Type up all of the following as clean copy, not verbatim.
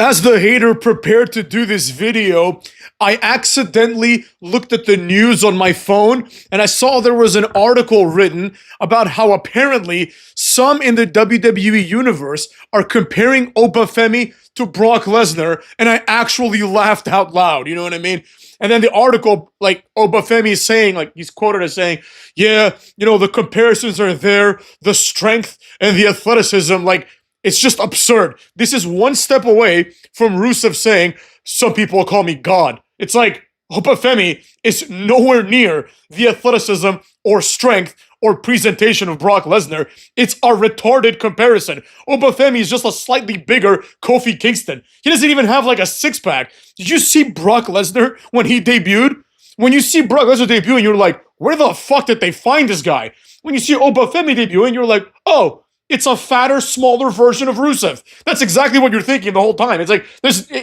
As the hater prepared to do this video, I accidentally looked at the news on my phone and I saw there was an article written about how apparently some in the WWE universe are comparing Oba Femi to Brock Lesnar, and I actually laughed out loud, you know what I mean? And then the article, like, Oba Femi is saying, like, he's quoted as saying, yeah, you know, the comparisons are there, the strength and the athleticism, like, it's just absurd. This is one step away from Rusev saying, some people call me God. It's like, Oba Femi is nowhere near the athleticism or strength or presentation of Brock Lesnar. It's a retarded comparison. Oba Femi is just a slightly bigger Kofi Kingston. He doesn't even have like a six-pack. Did you see Brock Lesnar when he debuted? When you see Brock Lesnar debut and you're like, where the fuck did they find this guy? When you see Oba Femi debut and you're like, oh, it's a fatter, smaller version of Rusev. That's exactly what you're thinking the whole time. It's like,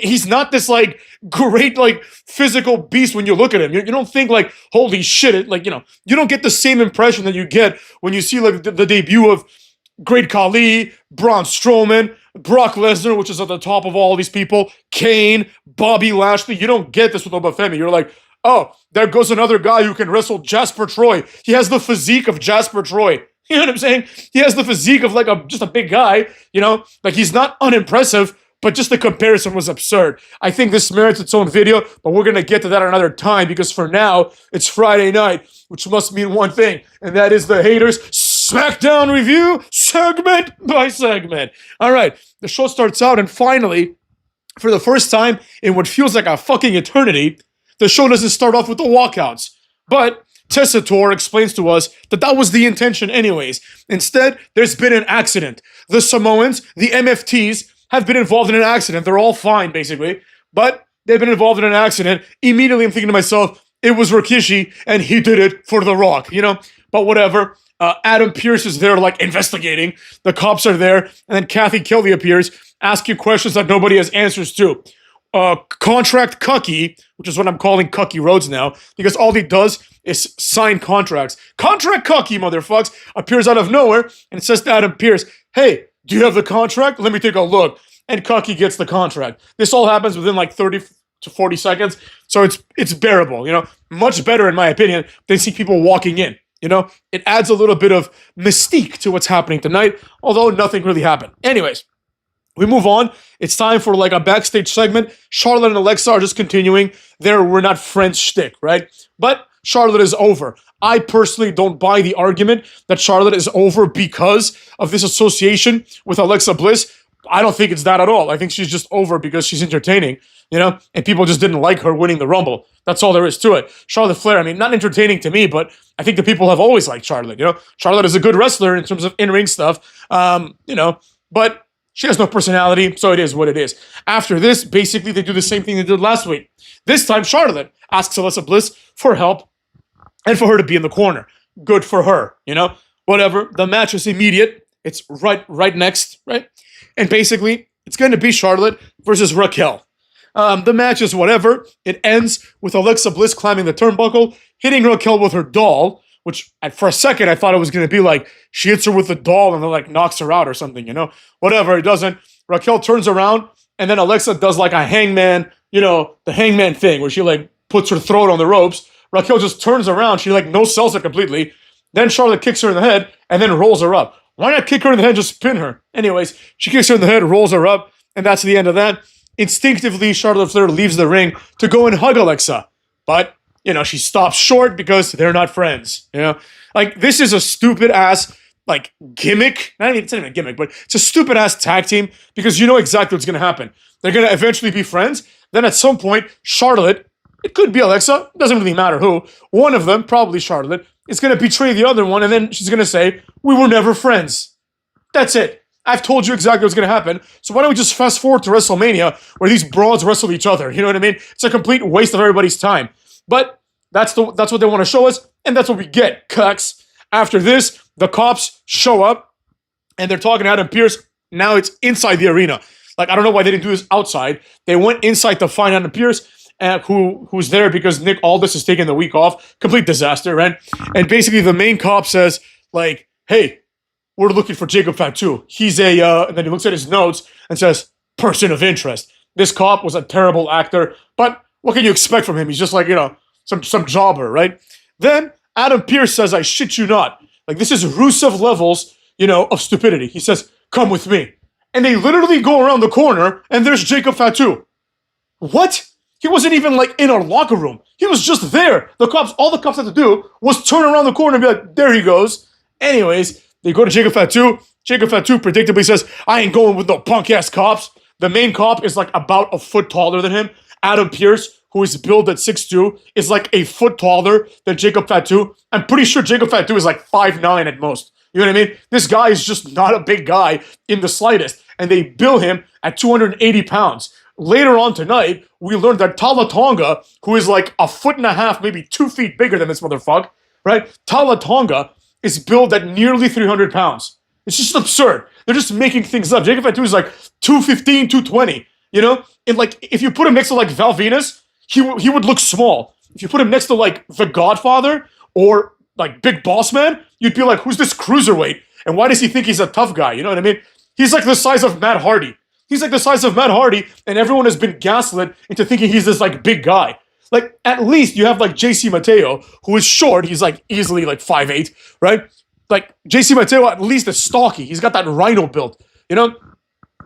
he's not this, like, great, like, physical beast when you look at him. You don't think, like, holy shit, like, you know, you don't get the same impression that you get when you see, like, the debut of Great Khali, Braun Strowman, Brock Lesnar, which is at the top of all these people, Kane, Bobby Lashley. You don't get this with Oba Femi. You're like, oh, there goes another guy who can wrestle Jasper Troy. He has the physique of Jasper Troy. You know what I'm saying? He has the physique of like just a big guy, you know? Like, he's not unimpressive, but just the comparison was absurd. I think this merits its own video, but we're going to get to that another time because for now, it's Friday night, which must mean one thing, and that is the haters' SmackDown review segment by segment. All right, the show starts out, and finally, for the first time in what feels like a fucking eternity, the show doesn't start off with the walkouts, but Tessitore explains to us that that was the intention anyways. Instead, there's been an accident. The Samoans, the MFTs, have been involved in an accident. They're all fine, basically. But they've been involved in an accident. Immediately, I'm thinking to myself, it was Rikishi, and he did it for The Rock, you know? But whatever. Adam Pearce is there, like, investigating. The cops are there. And then Kathy Kelly appears, asking questions that nobody has answers to. Contract Cucky, which is what I'm calling Cucky Rhodes now, because all he does is sign contracts. Contract Cucky, motherfucks, appears out of nowhere and says to Adam Pearce, hey, do you have the contract? Let me take a look. And Cucky gets the contract. This all happens within like 30 to 40 seconds, so it's bearable, you know? Much better, in my opinion, than see people walking in, you know? It adds a little bit of mystique to what's happening tonight, although nothing really happened. Anyways, we move on. It's time for like a backstage segment. Charlotte and Alexa are just continuing their we're not friends shtick, right? But Charlotte is over. I personally don't buy the argument that Charlotte is over because of this association with Alexa Bliss. I don't think it's that at all. I think she's just over because she's entertaining, you know, and people just didn't like her winning the Rumble. That's all there is to it. Charlotte Flair, I mean, not entertaining to me, but I think the people have always liked Charlotte, you know. Charlotte is a good wrestler in terms of in-ring stuff, you know, but she has no personality, so it is what it is. After this, basically, they do the same thing they did last week. This time, Charlotte asks Alexa Bliss for help and for her to be in the corner. Good for her, you know? Whatever. The match is immediate. It's right next, right? And basically, it's going to be Charlotte versus Raquel. The match is whatever. It ends with Alexa Bliss climbing the turnbuckle, hitting Raquel with her doll, which for a second I thought it was going to be like she hits her with the doll and then like knocks her out or something, you know? Whatever, it doesn't. Raquel turns around and then Alexa does like a hangman, you know, the hangman thing where she like puts her throat on the ropes. Raquel just turns around. She like no-sells it completely. Then Charlotte kicks her in the head and then rolls her up. Why not kick her in the head and just spin her? Anyways, she kicks her in the head, rolls her up, and that's the end of that. Instinctively, Charlotte Flair leaves the ring to go and hug Alexa. But, you know, she stops short because they're not friends, you know? Like, this is a stupid-ass, like, gimmick. It's not even a gimmick, but it's a stupid-ass tag team because you know exactly what's going to happen. They're going to eventually be friends. Then at some point, Charlotte, it could be Alexa, it doesn't really matter who, one of them, probably Charlotte, is going to betray the other one, and then she's going to say, we were never friends. That's it. I've told you exactly what's going to happen, so why don't we just fast forward to WrestleMania where these broads wrestle each other, you know what I mean? It's a complete waste of everybody's time. But that's what they want to show us, and that's what we get, cucks. After this, the cops show up, and they're talking to Adam Pearce. Now it's inside the arena. Like, I don't know why they didn't do this outside. They went inside to find Adam Pearce, who's there because Nick Aldis is taking the week off. Complete disaster, right? And basically the main cop says, like, hey, we're looking for Jacob Fatu. He's and then he looks at his notes and says, person of interest. this cop was a terrible actor, but what can you expect from him? He's just like, some jobber, right? Then Adam Pearce says, I shit you not. Like, this is Rusev levels, of stupidity. He says, come with me. And they literally go around the corner, and there's Jacob Fatu. What? He wasn't even, like, in our locker room. He was just there. All the cops had to do was turn around the corner and be like, there he goes. Anyways, they go to Jacob Fatu. Jacob Fatu predictably says, I ain't going with no punk-ass cops. The main cop is, like, about a foot taller than him. Adam Pearce, who is billed at 6'2", is like a foot taller than Jacob Fatu. I'm pretty sure Jacob Fatu is like 5'9" at most. You know what I mean? This guy is just not a big guy in the slightest. And they bill him at 280 pounds. Later on tonight, we learned that Tala Tonga, who is like a foot and a half, maybe 2 feet bigger than this motherfucker, right? Tala Tonga is billed at nearly 300 pounds. It's just absurd. They're just making things up. Jacob Fatu is like 215, 220, And like, if you put him next to like Val Venus, he would look small. If you put him next to like The Godfather or like Big Boss Man, you'd be like, who's this cruiserweight? And why does he think he's a tough guy? You know what I mean? He's like the size of Matt Hardy. He's like the size of Matt Hardy, and everyone has been gaslit into thinking he's this like big guy. Like, at least you have like JC Mateo, who is short. He's like easily like 5'8", right? Like, JC Mateo at least is stocky. He's got that rhino build,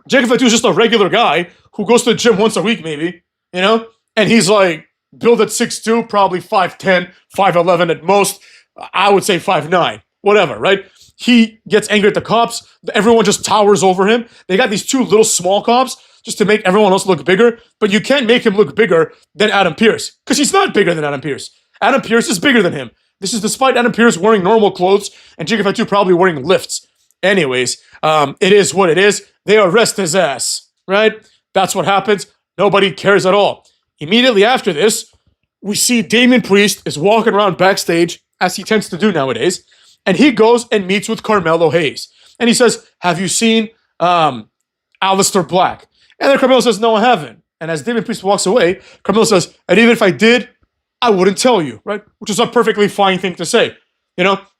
Jacob Fatu is just a regular guy who goes to the gym once a week maybe, And he's like built at 6'2", probably 5'10", 5'11" at most. I would say 5'9", whatever, right? He gets angry at the cops. Everyone just towers over him. They got these two little small cops just to make everyone else look bigger. But you can't make him look bigger than Adam Pearce because he's not bigger than Adam Pearce. Adam Pearce is bigger than him. This is despite Adam Pearce wearing normal clothes and Jacob Fatu probably wearing lifts. Anyways, it is what it is. They arrest his ass, right? That's what happens. Nobody cares at all. Immediately after this, we see Damian Priest is walking around backstage, as he tends to do nowadays, and he goes and meets with Carmelo Hayes. And he says, have you seen Aleister Black? And then Carmelo says, no, I haven't. And as Damian Priest walks away, Carmelo says, and even if I did, I wouldn't tell you, right? Which is a perfectly fine thing to say.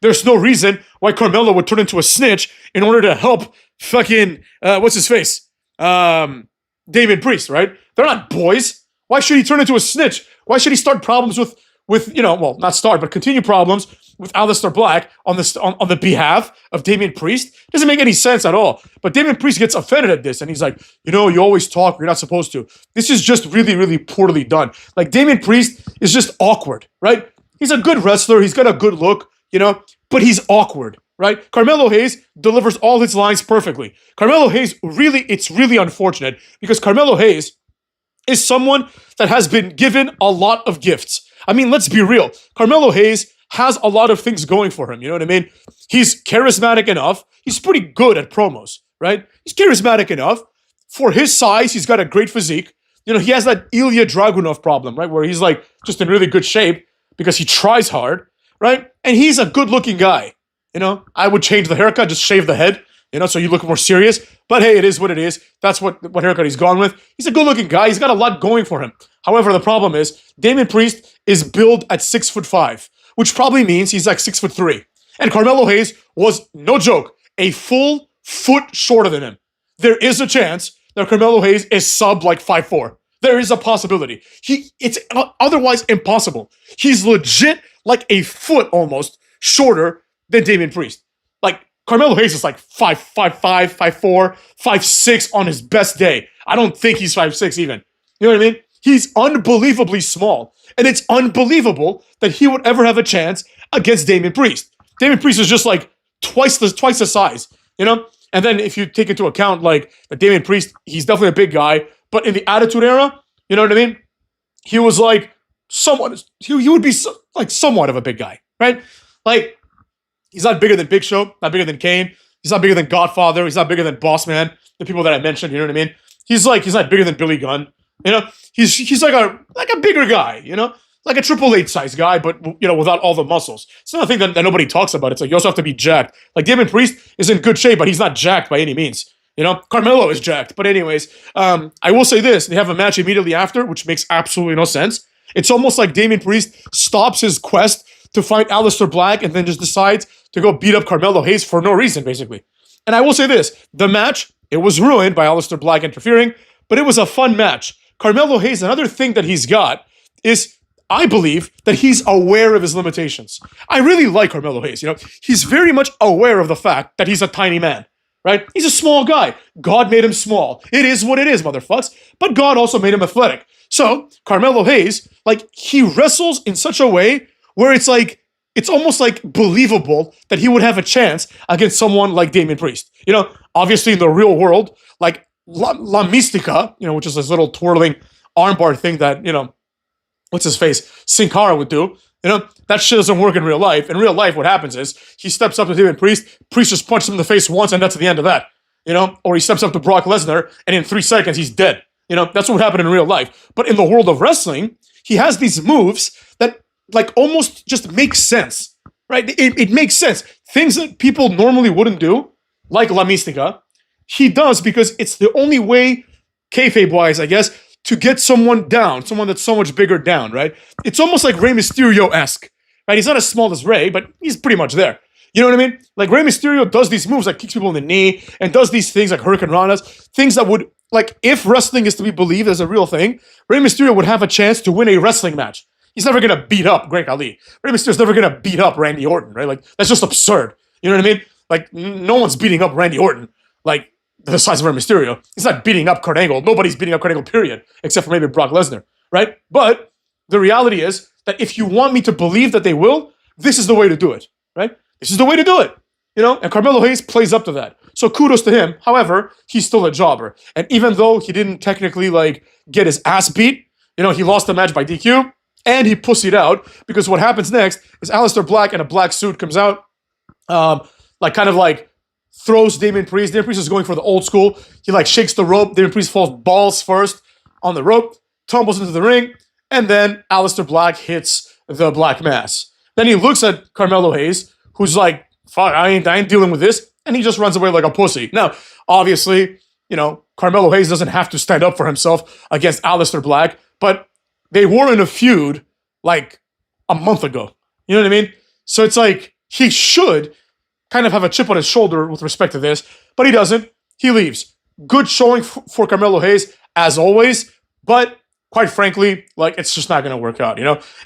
There's no reason why Carmelo would turn into a snitch in order to help fucking, what's his face? Damian Priest, right? They're not boys. Why should he turn into a snitch? Why should he start problems with not start, but continue problems with Aleister Black on the behalf of Damian Priest? Doesn't make any sense at all. But Damian Priest gets offended at this, and he's like, you always talk, you're not supposed to. This is just really, really poorly done. Like, Damian Priest is just awkward, right? He's a good wrestler, he's got a good look, but he's awkward, right? Carmelo Hayes delivers all his lines perfectly. Carmelo Hayes, it's really unfortunate, because Carmelo Hayes is someone that has been given a lot of gifts. I mean, let's be real. Carmelo Hayes has a lot of things going for him, you know what I mean? He's charismatic enough. He's pretty good at promos, right? He's charismatic enough. For his size, he's got a great physique. He has that Ilya Dragunov problem, right? Where he's like just in really good shape because he tries hard, right? And he's a good-looking guy. I would change the haircut, just shave the head, so you look more serious. But hey, it is what it is. That's what haircut he's gone with. He's a good-looking guy. He's got a lot going for him. However, the problem is Damian Priest is billed at 6'5", which probably means he's like 6'3". And Carmelo Hayes was, no joke, a full foot shorter than him. There is a chance that Carmelo Hayes is sub like 5'4". There is a possibility. It's otherwise impossible. He's legit like a foot almost shorter than Damian Priest. Like, Carmelo Hayes is like 5'5", 5'4", 5'6" on his best day. I don't think he's 5'6" even. You know what I mean? He's unbelievably small. And it's unbelievable that he would ever have a chance against Damian Priest. Damian Priest is just like twice the size, And then if you take into account like that Damian Priest, he's definitely a big guy, but in the Attitude Era, you know what I mean? He was like he would be like somewhat of a big guy, right? Like, he's not bigger than Big Show, not bigger than Kane. He's not bigger than Godfather. He's not bigger than Boss Man, the people that I mentioned, you know what I mean? He's not bigger than Billy Gunn. He's like a bigger guy, like a Triple H size guy, but without all the muscles. It's not a thing that nobody talks about. It's like you also have to be jacked. Like, Damian Priest is in good shape, but he's not jacked by any means. Carmelo is jacked. But anyways, I will say this: they have a match immediately after, which makes absolutely no sense. It's almost like Damian Priest stops his quest to fight Aleister Black and then just decides to go beat up Carmelo Hayes for no reason, basically. And I will say this: the match, it was ruined by Aleister Black interfering, but it was a fun match. Carmelo Hayes, another thing that he's got is, I believe, that he's aware of his limitations. I really like Carmelo Hayes. He's very much aware of the fact that he's a tiny man, right? He's a small guy. God made him small. It is what it is, motherfucks. But God also made him athletic. So Carmelo Hayes, he wrestles in such a way where it's almost believable that he would have a chance against someone like Damian Priest. Obviously in the real world, La Mystica, which is this little twirling armbar thing that, what's his face, Sin Cara would do. That shit doesn't work in real life. In real life, what happens is he steps up to Damian Priest just punches him in the face once, and that's the end of that. Or he steps up to Brock Lesnar, and in 3 seconds, he's dead. That's what happened in real life. But in the world of wrestling, he has these moves that almost just make sense, right? It makes sense. Things that people normally wouldn't do, like La Mystica, he does because it's the only way, kayfabe-wise, I guess, to get someone down, someone that's so much bigger down, right? It's almost like Rey Mysterio-esque, right? He's not as small as Rey, but he's pretty much there. You know what I mean? Rey Mysterio does these moves, kicks people in the knee, and does these things like Hurricane Ranas, things that would, if wrestling is to be believed as a real thing, Rey Mysterio would have a chance to win a wrestling match. He's never going to beat up Great Ali. Rey Mysterio's never going to beat up Randy Orton, right? That's just absurd. You know what I mean? No one's beating up Randy Orton, the size of Rey Mysterio. He's not beating up Kurt Angle. Nobody's beating up Kurt Angle, period, except for maybe Brock Lesnar, right? But the reality is that if you want me to believe that they will, this is the way to do it, right? This is the way to do it, and Carmelo Hayes plays up to that. So kudos to him. However, he's still a jobber. And even though he didn't technically, get his ass beat, he lost the match by DQ, and he pussied out, because what happens next is Aleister Black in a black suit comes out, throws Damian Priest. Damian Priest is going for the old school. He shakes the rope. Damian Priest falls balls first on the rope, tumbles into the ring, and then Aleister Black hits the Black Mass. Then he looks at Carmelo Hayes, who's like, fuck, I ain't dealing with this, and he just runs away like a pussy. Now, obviously, Carmelo Hayes doesn't have to stand up for himself against Aleister Black, but they were in a feud a month ago. You know what I mean? So it's he should kind of have a chip on his shoulder with respect to this, but he doesn't. He leaves. Good showing for Carmelo Hayes, as always, but quite frankly, it's just not going to work out,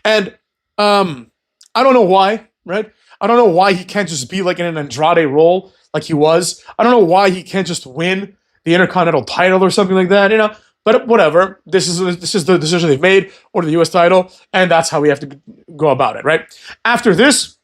And I don't know why, right? I don't know why he can't just be in an Andrade role like he was. I don't know why he can't just win the Intercontinental title or something like that, But whatever. This is the decision they've made, or the U.S. title, and that's how we have to go about it, right? After this,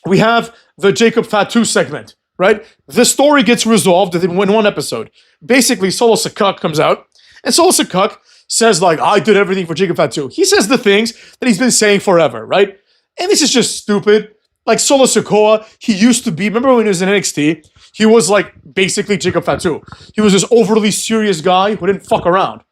we have the Jacob Fatu segment, right? The story gets resolved in one episode. Basically, Solo Sikoa comes out, and Solo Sikoa says, I did everything for Jacob Fatu. He says the things that he's been saying forever, right? And this is just stupid. Solo Sikoa, he used to be, remember when he was in NXT? He was basically Jacob Fatu. He was this overly serious guy who didn't fuck around.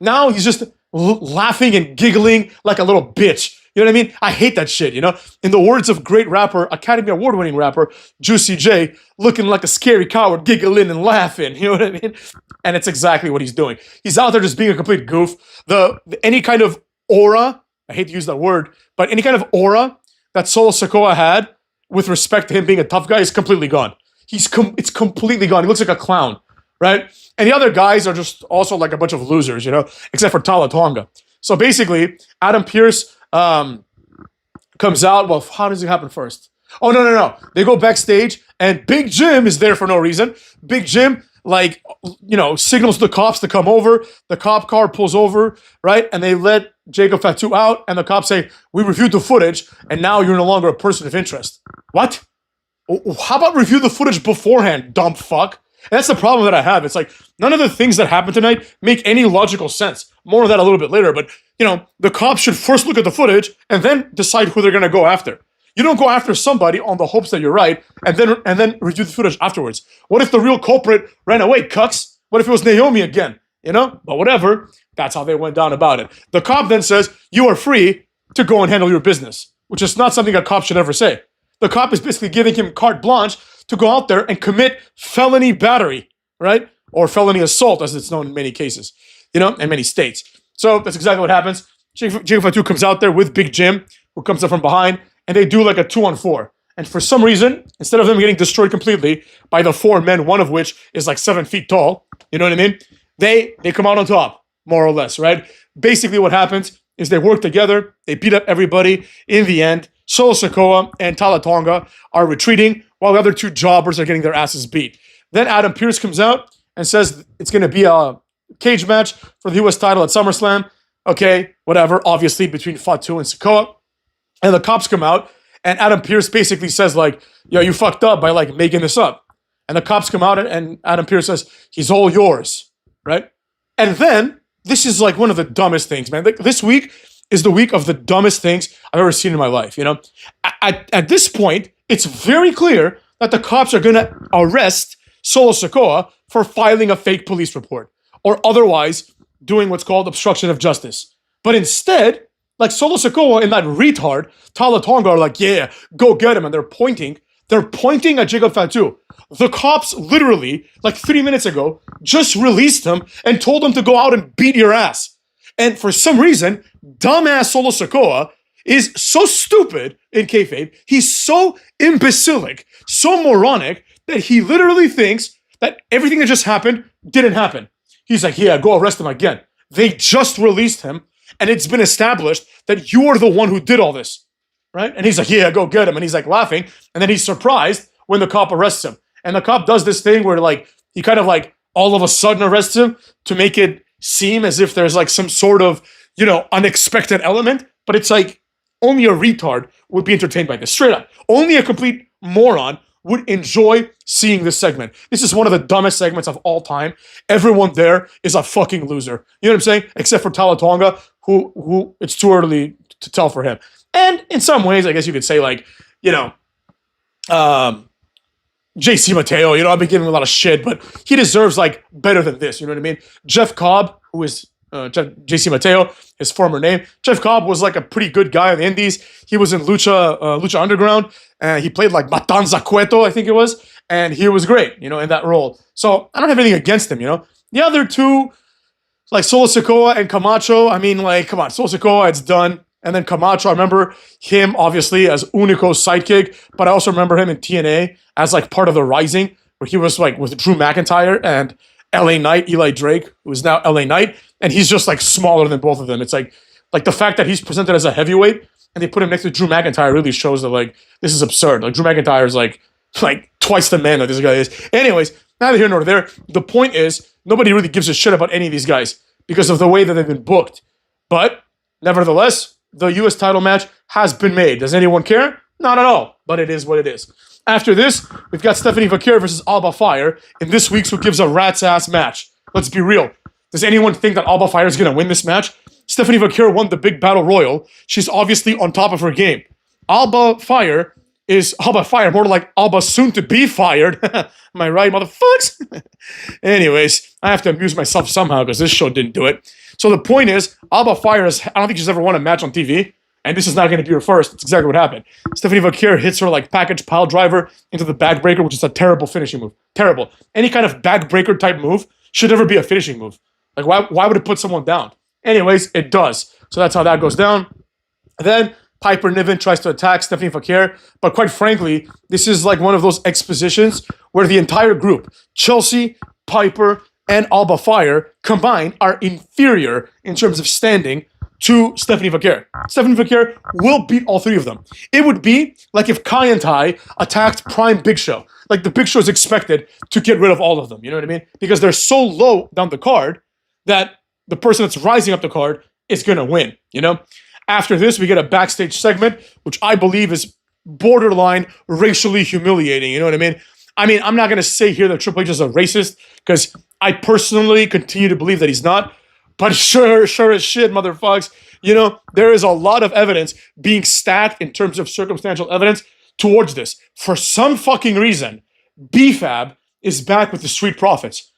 Now he's just laughing and giggling like a little bitch. You know what I mean? I hate that shit, In the words of great rapper, Academy Award-winning rapper, Juicy J, looking like a scary coward, giggling and laughing. You know what I mean? And it's exactly what he's doing. He's out there just being a complete goof. Any kind of aura, I hate to use that word, but any kind of aura that Solo Sikoa had with respect to him being a tough guy is completely gone. It's completely gone. He looks like a clown, right? And the other guys are just also a bunch of losers, except for Tala Tonga. So basically, Adam Pearce comes out. Well, how does it happen first? Oh, no. They go backstage, and Big Jim is there for no reason. Big Jim, signals the cops to come over. The cop car pulls over, right? And they let Jacob Fatu out, and the cops say, we reviewed the footage, and now you're no longer a person of interest. What? How about review the footage beforehand, dumb fuck? And that's the problem that I have. It's none of the things that happen tonight make any logical sense. More of that a little bit later, but, the cops should first look at the footage and then decide who they're going to go after. You don't go after somebody on the hopes that you're right and then review the footage afterwards. What if the real culprit ran away, cucks? What if it was Naomi again? But whatever. That's how they went down about it. The cop then says, you are free to go and handle your business, which is not something a cop should ever say. The cop is basically giving him carte blanche to go out there and commit felony battery, right? Or felony assault, as it's known in many cases, in many states. So that's exactly what happens. Jacob Fatu comes out there with Big Jim, who comes up from behind, and they do a 2-on-4. And for some reason, instead of them getting destroyed completely by the 4 men, one of which is 7 feet tall, you know what I mean? They come out on top, more or less, right? Basically what happens is they work together, they beat up everybody. In the end, Solo Sikoa and Tala Tonga are retreating while the other two jobbers are getting their asses beat. Then Adam Pearce comes out and says it's going to be a cage match for the US title at SummerSlam. Okay, whatever, obviously between Fatu and Sikoa. And the cops come out and Adam Pearce basically says like, yo, you fucked up by like making this up. And the cops come out and Adam Pearce says, he's all yours, right? And then, this is like one of the dumbest things, man. Like, this week is the week of the dumbest things I've ever seen in my life, you know? At this point, it's very clear that the cops are going to arrest Solo Sikoa for filing a fake police report or otherwise doing what's called obstruction of justice. But instead, like Solo Sikoa and that retard, Tala Tonga are like, yeah, go get him. And they're pointing at Jacob Fatu. The cops literally, like 3 minutes ago, just released him and told him to go out and beat your ass. And for some reason, dumbass Solo Sikoa is so stupid in kayfabe, he's so imbecilic, so moronic, that he literally thinks that everything that just happened didn't happen. He's like, yeah, go arrest him again. They just released him, and it's been established that you are the one who did all this, right? And he's like, yeah, go get him. And he's like laughing, and then he's surprised when the cop arrests him. And the cop does this thing where like, he kind of like all of a sudden arrests him to make it seem as if there's like some sort of, you know, unexpected element. But it's like, only a retard would be entertained by this. Straight up. Only a complete moron would enjoy seeing this segment. This is one of the dumbest segments of all time. Everyone there is a fucking loser. You know what I'm saying? Except for Tala Tonga, who it's too early to tell for him. And in some ways, I guess you could say like, you know, JC Mateo, you know, I've been giving him a lot of shit, but he deserves like better than this. You know what I mean? Jeff Cobb, who is JC Mateo, his former name. Jeff Cobb was like a pretty good guy in the Indies. He was in Lucha Underground, and he played like Matanza Cueto, I think it was, and he was great, you know, in that role. So I don't have anything against him, you know. The other two, like Solo Sikoa and Camacho, I mean, like, come on, Solo Sikoa, it's done. And then Camacho, I remember him obviously as Unico's sidekick, but I also remember him in TNA as like part of the Rising, where he was like with Drew McIntyre and LA Knight, Eli Drake, who is now LA Knight, and he's just like smaller than both of them. It's like the fact that he's presented as a heavyweight and they put him next to Drew McIntyre really shows that like this is absurd. Like Drew McIntyre is like twice the man that this guy is. Anyways, neither here nor there. The point is nobody really gives a shit about any of these guys because of the way that they've been booked. But nevertheless, the US title match has been made. Does anyone care? Not at all, but it is what it is. After this, we've got Stephanie Vaquer versus Alba Fire in this week's Who Gives a Rat's Ass match. Let's be real. Does anyone think that Alba Fire is going to win this match? Stephanie Vaquer won the big battle royal. She's obviously on top of her game. Alba Fire, more like Alba soon to be fired. Am I right, motherfuckers? Anyways, I have to amuse myself somehow because this show didn't do it. So the point is, Alba Fire I don't think she's ever won a match on TV, and this is not going to be her first. It's exactly what happened. Stephanie Vaquer hits her like package pile driver into the backbreaker, which is a terrible finishing move. Terrible. Any kind of backbreaker type move should never be a finishing move. Like, why would it put someone down? Anyways, it does. So that's how that goes down. Then Piper Niven tries to attack Stephanie Vaquer, but quite frankly, this is like one of those expositions where the entire group, Chelsea, Piper, and Alba Fire combined are inferior in terms of standing to Stephanie Vaquer. Stephanie Vaquer will beat all three of them. It would be like if Kai and Tai attacked Prime Big Show. Like the Big Show is expected to get rid of all of them. You know what I mean? Because they're so low down the card that the person that's rising up the card is going to win, you know? After this, we get a backstage segment, which I believe is borderline racially humiliating. You know what I mean? I'm not going to say here that Triple H is a racist because I personally continue to believe that he's not. But sure as shit, motherfucks, you know, there is a lot of evidence being stacked in terms of circumstantial evidence towards this. For some fucking reason, BFAB is back with the Street Profits.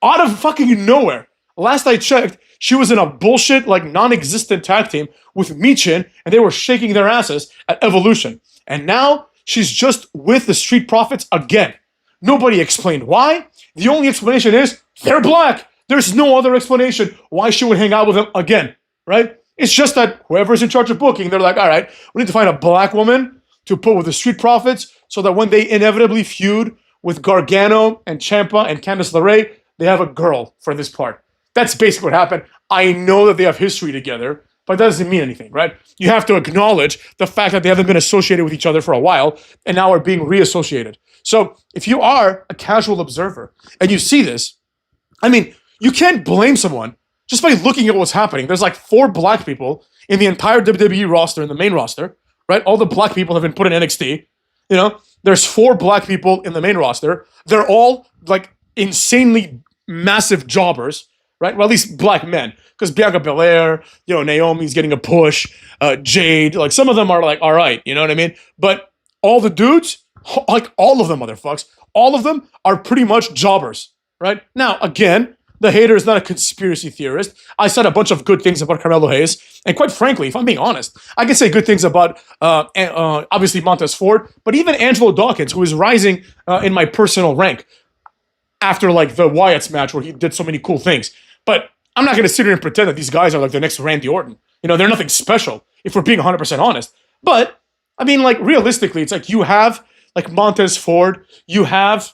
Out of fucking nowhere. Last I checked, she was in a bullshit, like, non-existent tag team with Michin, and they were shaking their asses at Evolution. And now, she's just with the Street Profits again. Nobody explained why. The only explanation is, they're black. There's no other explanation why she would hang out with them again, right? It's just that whoever's in charge of booking, they're like, all right, we need to find a black woman to put with the Street Profits so that when they inevitably feud with Gargano and Ciampa and Candice LeRae, they have a girl for this part. That's basically what happened. I know that they have history together, but that doesn't mean anything, right? You have to acknowledge the fact that they haven't been associated with each other for a while and now are being reassociated. So if you are a casual observer and you see this, I mean, you can't blame someone just by looking at what's happening. There's like 4 black people in the entire WWE roster, in the main roster, right? All the black people have been put in NXT. You know, there's 4 black people in the main roster. They're all like insanely massive jobbers, right? Well, at least black men, because Bianca Belair, you know, Naomi's getting a push, Jade, like some of them are like, all right, you know what I mean? But all the dudes, like all of them, motherfuckers, all of them are pretty much jobbers, right? Now, again, the hater is not a conspiracy theorist. I said a bunch of good things about Carmelo Hayes, and quite frankly, if I'm being honest, I can say good things about obviously Montez Ford, but even Angelo Dawkins, who is rising in my personal rank after like the Wyatt's match where he did so many cool things. But I'm not going to sit here and pretend that these guys are like the next Randy Orton. You know, they're nothing special if we're being 100% honest. But I mean, like realistically, it's like you have like Montez Ford, you have,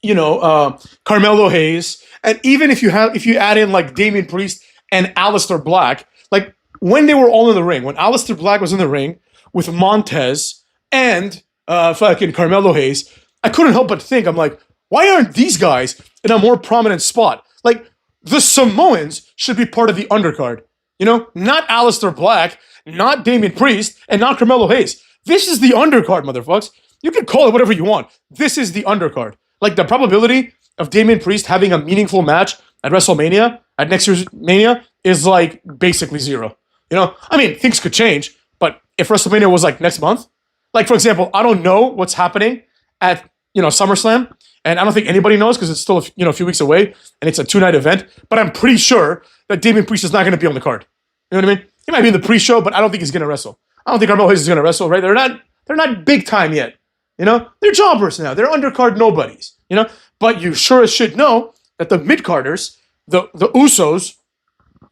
you know, Carmelo Hayes, and even if you add in like Damian Priest and Aleister Black, like when they were all in the ring, when Aleister Black was in the ring with Montez and fucking Carmelo Hayes, I couldn't help but think, I'm like, why aren't these guys in a more prominent spot? Like the Samoans should be part of the undercard, you know, not Aleister Black, not Damian Priest, and not Carmelo Hayes. This is the undercard, motherfuckers. You can call it whatever you want. This is the undercard. Like the probability of Damian Priest having a meaningful match at WrestleMania, at next year's Mania, is like basically 0. You know, I mean, things could change, but if WrestleMania was like next month, like for example, I don't know what's happening at, you know, SummerSlam, and I don't think anybody knows because it's still a few weeks away, and it's a 2-night event, but I'm pretty sure that Damian Priest is not going to be on the card. You know what I mean? He might be in the pre-show, but I don't think he's going to wrestle. I don't think Carmelo Hayes is going to wrestle, right? They're not big time yet. You know, they're jobbers now. They're undercard nobodies. You know, but you sure as shit know that the mid-carders, the Usos,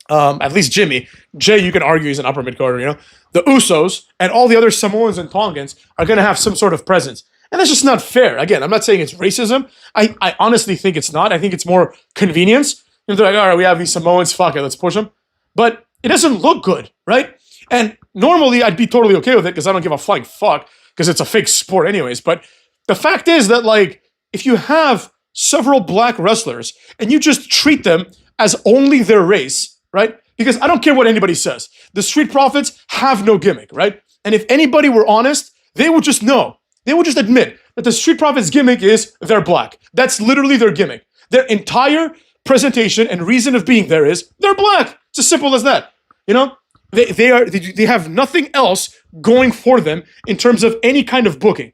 at least Jay, you can argue he's an upper mid-carder, you know, the Usos and all the other Samoans and Tongans are going to have some sort of presence. And that's just not fair. Again, I'm not saying it's racism. I honestly think it's not. I think it's more convenience. And they're like, all right, we have these Samoans, fuck it, let's push them. But it doesn't look good, right? And normally I'd be totally okay with it because I don't give a flying fuck because it's a fake sport anyways. But the fact is that, like, if you have several black wrestlers and you just treat them as only their race, right? Because I don't care what anybody says. The Street Profits have no gimmick, right? And if anybody were honest, they would just know. They would just admit that the Street Profits gimmick is they're black. That's literally their gimmick. Their entire presentation and reason of being there is they're black. It's as simple as that. You know? They have nothing else going for them in terms of any kind of booking,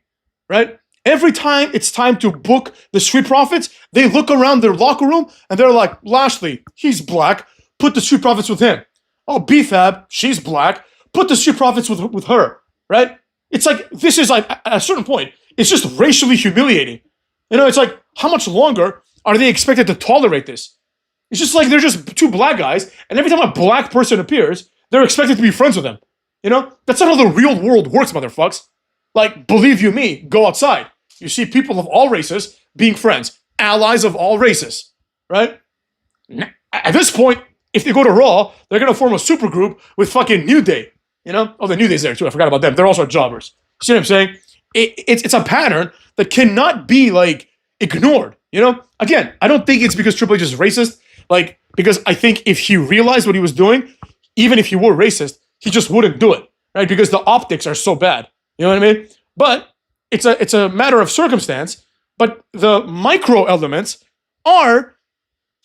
right? Every time it's time to book the Street Profits, they look around their locker room and they're like, Lashley, he's black. Put the Street Profits with him. Oh, B-Fab, she's black. Put the Street Profits with her, right? It's like, this is like, at a certain point, it's just racially humiliating. You know, it's like, how much longer are they expected to tolerate this? It's just like they're just 2 black guys, and every time a black person appears, they're expected to be friends with them. You know? That's not how the real world works, motherfucks. Like, believe you me, go outside. You see people of all races being friends. Allies of all races. Right? At this point, if they go to Raw, they're going to form a super group with fucking New Day. You know? Oh, the New Day's there too. I forgot about them. They're also jobbers. See what I'm saying? It's a pattern that cannot be, like, ignored. You know? Again, I don't think it's because Triple H is racist. Like, because I think if he realized what he was doing, even if he were racist, he just wouldn't do it. Right? Because the optics are so bad. You know what I mean? But it's a matter of circumstance, but the micro elements are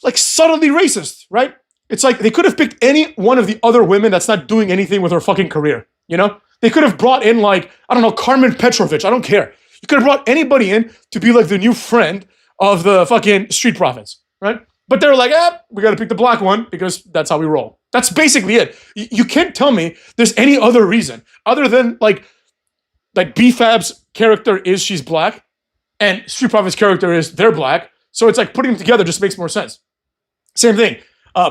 like subtly racist, right? It's like they could have picked any one of the other women that's not doing anything with her fucking career, you know? They could have brought in, like, I don't know, Carmen Petrovich, I don't care. You could have brought anybody in to be like the new friend of the fucking Street Profits, right? But they're like, we gotta pick the black one because that's how we roll. That's basically it. You can't tell me there's any other reason other than, like B-Fab's character is she's black, and Street Profits' character is they're black. So it's like putting them together just makes more sense. Same thing.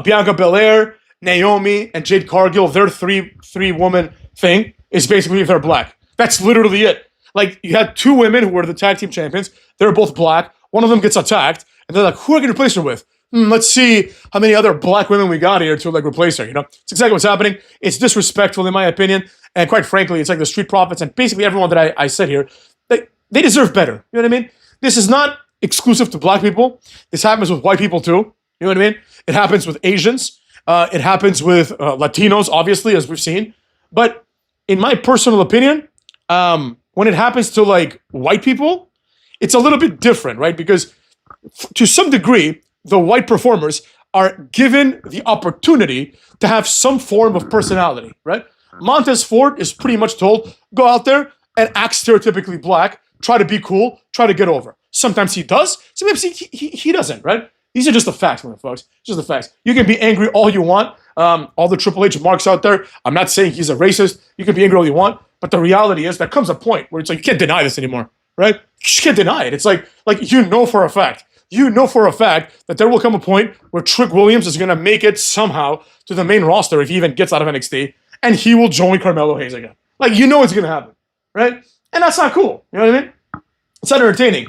Bianca Belair, Naomi, and Jade Cargill, their three-woman thing is basically if they're black. That's literally it. Like, you had 2 women who were the tag team champions. They're both black. One of them gets attacked, And they're like, who are we going to replace her with? Let's see how many other black women we got here to like replace her. It's exactly what's happening. It's disrespectful in my opinion. And quite frankly, it's like the Street Profits and basically everyone that I said here, they deserve better. You know what I mean? This is not exclusive to black people. This happens with white people too. You know what I mean? It happens with Asians. It happens with Latinos, obviously, as we've seen. But in my personal opinion, when it happens to like white people, it's a little bit different, right? Because to some degree, the white performers are given the opportunity to have some form of personality, right? Montez Ford is pretty much told, go out there and act stereotypically black, try to be cool, try to get over. Sometimes he does, sometimes he doesn't, right? These are just the facts, man, folks. Just the facts. You can be angry all you want. All the Triple H marks out there. I'm not saying he's a racist. You can be angry all you want. But the reality is there comes a point where it's like, you can't deny this anymore, right? You just can't deny it. It's like you know for a fact. You know for a fact that there will come a point where Trick Williams is going to make it somehow to the main roster if he even gets out of NXT, and he will join Carmelo Hayes again. Like, you know it's going to happen, right? And that's not cool. You know what I mean? It's not entertaining.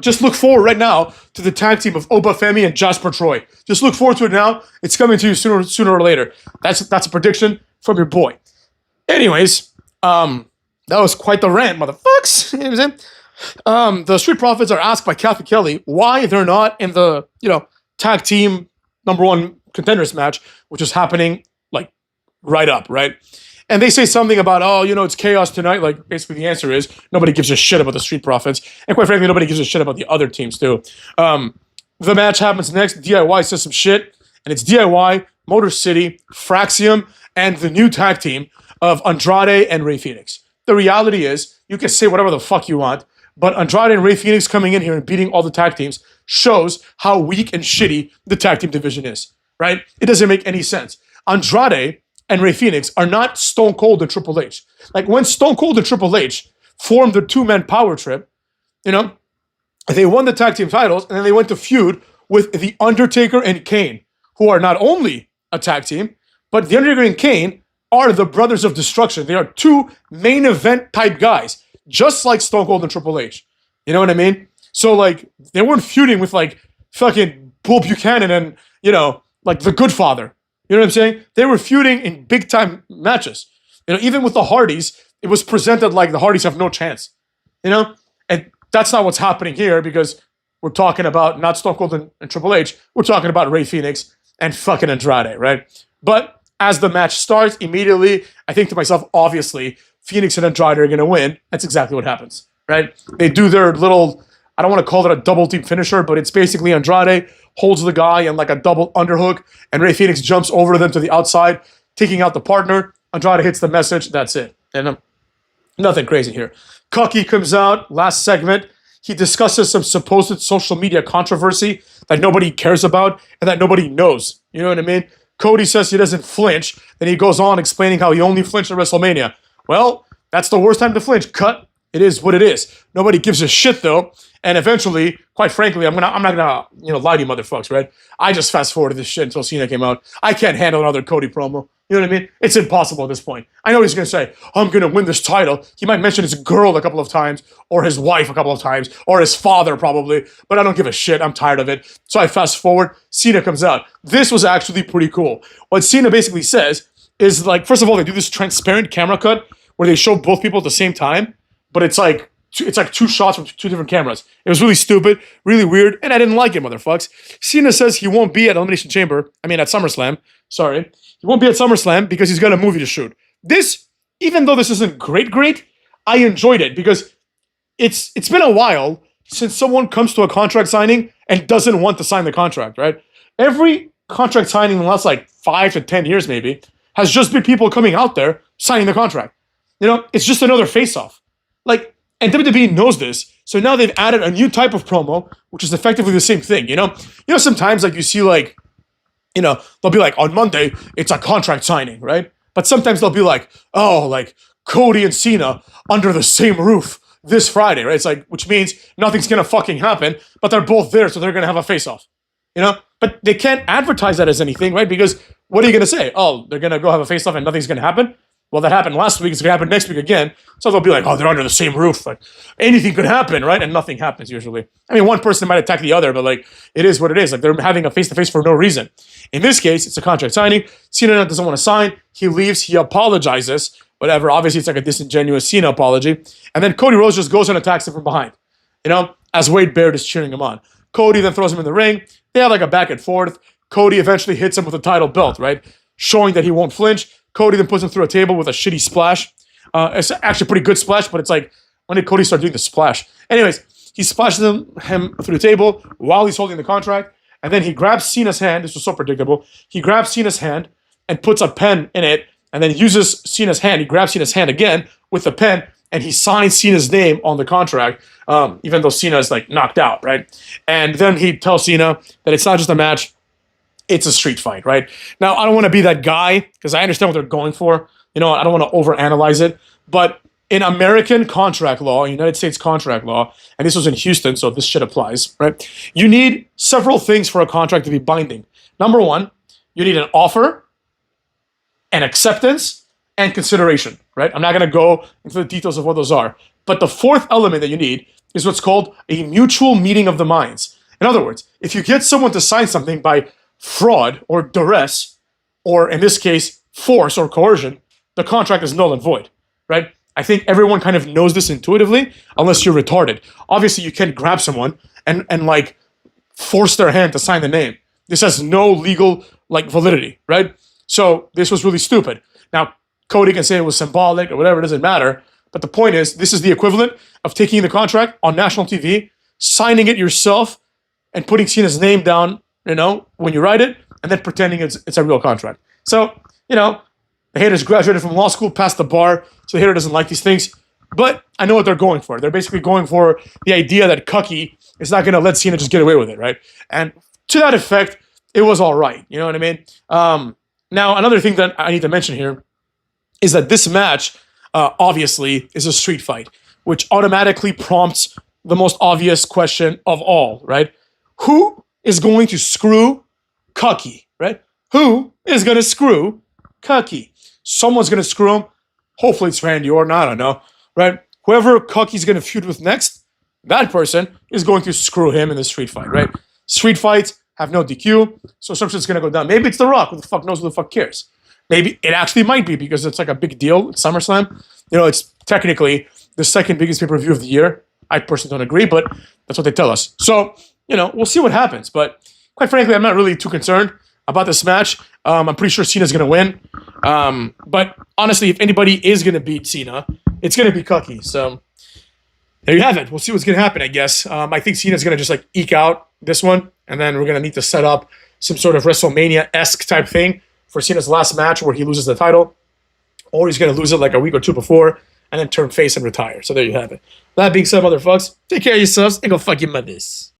Just look forward right now to the tag team of Oba Femi and Jasper Troy. Just look forward to it now. It's coming to you sooner or later. That's a prediction from your boy. Anyways, that was quite the rant, motherfuckers. You know what I'm saying? The Street Profits are asked by Kathy Kelly why they're not in the tag team #1 contenders match, which is happening like right up, right? And they say something about, it's chaos tonight. Like, basically the answer is nobody gives a shit about the Street Profits. And quite frankly, nobody gives a shit about the other teams too. The match happens next. DIY says some shit. And it's DIY, Motor City, Fraxium, and the new tag team of Andrade and Rey Fenix. The reality is, you can say whatever the fuck you want, but Andrade and Rey Fenix coming in here and beating all the tag teams shows how weak and shitty the tag team division is, right? It doesn't make any sense. Andrade and Rey Fenix are not Stone Cold and Triple H. Like, when Stone Cold and Triple H formed the two-man power trip, they won the tag team titles, and then they went to feud with The Undertaker and Kane, who are not only a tag team, but The Undertaker and Kane are the Brothers of Destruction. They are two main event type guys, just like Stone Cold and Triple H. You know what I mean? So, like, they weren't feuding with, like, fucking Bull Buchanan and, like, The Good Father. You know what I'm saying? They were feuding in big-time matches. Even with the Hardys, it was presented like the Hardys have no chance. And that's not what's happening here, because we're talking about not Stone Cold and Triple H. We're talking about Rey Fenix and fucking Andrade, right? But as the match starts, immediately, I think to myself, obviously, Phoenix and Andrade are going to win. That's exactly what happens, right? They do their little, I don't want to call it a double team finisher, but it's basically Andrade holds the guy in like a double underhook, and Rey Fenix jumps over them to the outside, taking out the partner. Andrade hits the message. That's it. And nothing crazy here. Cucky comes out, last segment. He discusses some supposed social media controversy that nobody cares about and that nobody knows. You know what I mean? Cody says he doesn't flinch. Then he goes on explaining how he only flinched at WrestleMania. Well, that's the worst time to flinch. Cut. It is what it is. Nobody gives a shit though. And eventually, quite frankly, I'm not gonna lie to you motherfuckers, right? I just fast forwarded this shit until Cena came out. I can't handle another Cody promo. You know what I mean? It's impossible at this point. I know he's gonna say, I'm gonna win this title. He might mention his girl a couple of times, or his wife a couple of times, or his father probably, but I don't give a shit. I'm tired of it. So I fast forward, Cena comes out. This was actually pretty cool. What Cena basically says is, like, first of all, they do this transparent camera cut where they show both people at the same time, but it's like two shots from two different cameras. It was really stupid, really weird, and I didn't like it, motherfucks. Cena says he won't be at Elimination Chamber. I mean, at SummerSlam. Sorry. He won't be at SummerSlam because he's got a movie to shoot. This, even though this isn't great, I enjoyed it because it's been a while since someone comes to a contract signing and doesn't want to sign the contract, right? Every contract signing in the last, 5 to 10 years maybe has just been people coming out there signing the contract. It's just another face-off. And WWE knows this, so now they've added a new type of promo, which is effectively the same thing, sometimes, you see, they'll be like, on Monday, it's a contract signing, right? But sometimes they'll be like, Cody and Cena under the same roof this Friday, right? It's like, which means nothing's gonna fucking happen, but they're both there, so they're gonna have a face-off, But they can't advertise that as anything, right? Because what are you gonna say? Oh, they're gonna go have a face-off and nothing's gonna happen? Well, that happened last week. It's going to happen next week again. So they'll be like, oh, they're under the same roof. Like, anything could happen, right? And nothing happens usually. I mean, one person might attack the other, but like, it is what it is. Like, they're having a face-to-face for no reason. In this case, it's a contract signing. Cena doesn't want to sign. He leaves. He apologizes. Whatever. Obviously, it's like a disingenuous Cena apology. And then Cody Rhodes just goes and attacks him from behind. You know, as Wade Barrett is cheering him on. Cody then throws him in the ring. They have like a back and forth. Cody eventually hits him with a title belt, right? Showing that he won't flinch. Cody then puts him through a table with a shitty splash. It's actually a pretty good splash, but it's like, when did Cody start doing the splash? Anyways, he splashes him through the table while he's holding the contract. And then he grabs Cena's hand. This was so predictable. He grabs Cena's hand and puts a pen in it. And then uses Cena's hand. He grabs Cena's hand again with the pen. And he signs Cena's name on the contract, even though Cena is like knocked out, right? And then he tells Cena that it's not just a match. It's a street fight, right? Now, I don't want to be that guy because I understand what they're going for. You know, I don't want to overanalyze it. But in American contract law, United States contract law, and this was in Houston, so this shit applies, right? You need several things for a contract to be binding. Number one, you need an offer, an acceptance, and consideration, right? I'm not going to go into the details of what those are. But the fourth element that you need is what's called a mutual meeting of the minds. In other words, if you get someone to sign something by fraud or duress, or in this case, force or coercion, the contract is null and void, right? I think everyone kind of knows this intuitively, unless you're retarded. Obviously, you can't grab someone and like force their hand to sign the name. This has no legal like validity, right? So this was really stupid. Now, Cody can say it was symbolic or whatever, it doesn't matter. But the point is, this is the equivalent of taking the contract on national TV, signing it yourself, and putting Cena's name down, you know, when you write it, and then pretending it's a real contract. So, you know, the haters graduated from law school, passed the bar, so the hater doesn't like these things. But I know what they're going for. They're basically going for the idea that Cucky is not going to let Cena just get away with it, right? And to that effect, it was all right. You know what I mean? Now, another thing that I need to mention here is that this match, obviously, is a street fight, which automatically prompts the most obvious question of all, right? Who is going to screw Cucky, right? Who is going to screw Cucky? Someone's going to screw him. Hopefully it's Randy Orton, I don't know, right? Whoever Cucky's going to feud with next, that person is going to screw him in the street fight, right? Street fights have no DQ, so some shit's going to go down. Maybe it's The Rock. Who the fuck knows? Who the fuck cares? Maybe it actually might be because it's like a big deal at SummerSlam. You know, it's technically the second biggest pay-per-view of the year. I personally don't agree, but that's what they tell us. So, you know, we'll see what happens. But quite frankly, I'm not really too concerned about this match. I'm pretty sure Cena's going to win. But honestly, if anybody is going to beat Cena, it's going to be Cucky. So there you have it. We'll see what's going to happen, I guess. I think Cena's going to just like eke out this one. And then we're going to need to set up some sort of WrestleMania-esque type thing for Cena's last match where he loses the title. Or he's going to lose it like a week or two before and then turn face and retire. So there you have it. That being said, motherfuckers, take care of yourselves and go fuck your mothers.